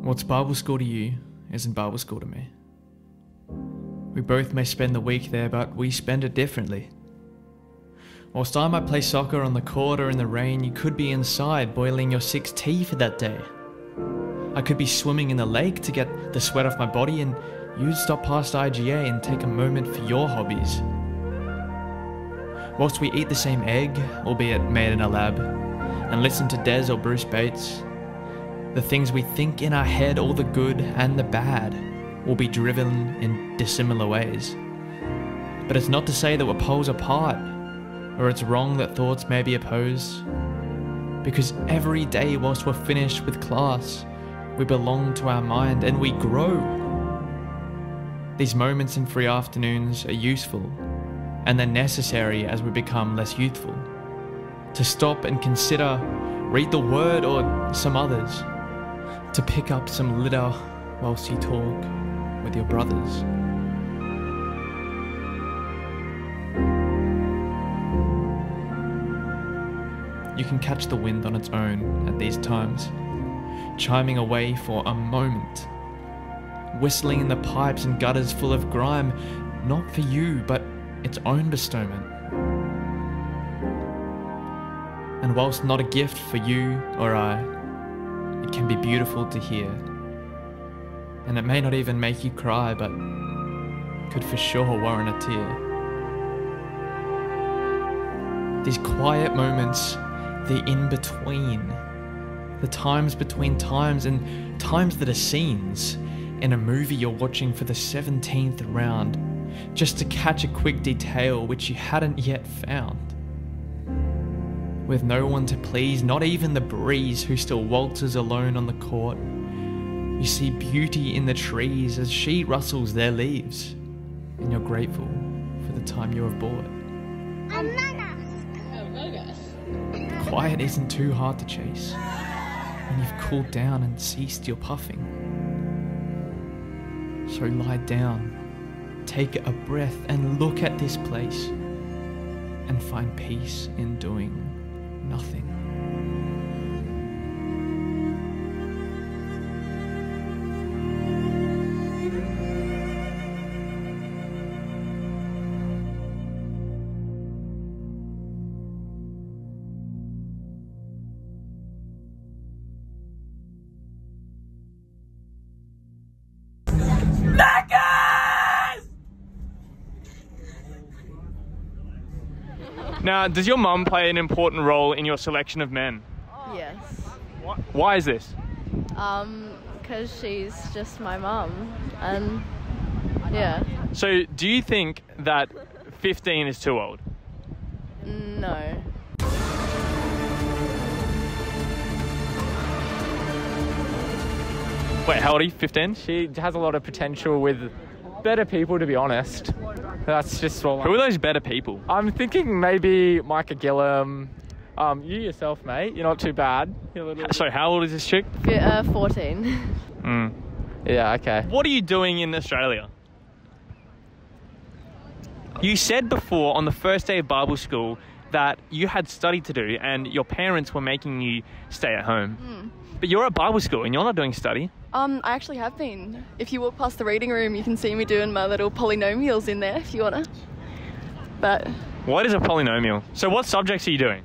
What's Bible school to you isn't Bible school to me. We both may spend the week there, but we spend it differently. Whilst I might play soccer on the court or in the rain, you could be inside boiling your 6 tea for that day. I could be swimming in the lake to get the sweat off my body, and you'd stop past IGA and take a moment for your hobbies. Whilst we eat the same egg, albeit made in a lab, and listen to Des or Bruce Bates, the things we think in our head, all the good and the bad, will be driven in dissimilar ways. But it's not to say that we're poles apart, or it's wrong that thoughts may be opposed. Because every day whilst we're finished with class, we belong to our mind and we grow. These moments in free afternoons are useful, and they're necessary as we become less youthful. To stop and consider, read the word or some others, to pick up some litter whilst you talk with your brothers. You can catch the wind on its own at these times, chiming away for a moment, whistling in the pipes and gutters full of grime, not for you, but its own bestowment. And whilst not a gift for you or I, it can be beautiful to hear. And it may not even make you cry, but could for sure warrant a tear. These quiet moments, the in-between, the times between times, and times that are scenes in a movie you're watching for the 17th round, just to catch a quick detail which you hadn't yet found. With no one to please, not even the breeze who still waltzes alone on the court, you see beauty in the trees as she rustles their leaves, and you're grateful for the time you have bought. Quiet isn't too hard to chase when you've cooled down and ceased your puffing. So lie down, take a breath and look at this place and find peace in doing nothing. Now, does your mum play an important role in your selection of men? Yes. Why is this? Because she's just my mum, and yeah. So, do you think that 15 is too old? No. Wait, how old are you? 15? She has a lot of potential with better people, to be honest. That's just all. Who are those better people? I'm thinking maybe Micah Gillum. You yourself, mate. You're not too bad. So how old is this chick? 14. Yeah, okay. What are you doing in Australia? You said before on the first day of Bible school that you had study to do and your parents were making you stay at home. But you're at Bible school and you're not doing study. I actually have been. If you walk past the reading room, you can see me doing my little polynomials in there if you wanna. But what is a polynomial? So what subjects are you doing?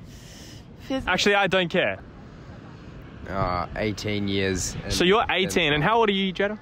Actually, I don't care. 18 years. So you're 18, and how old are you, Jetta?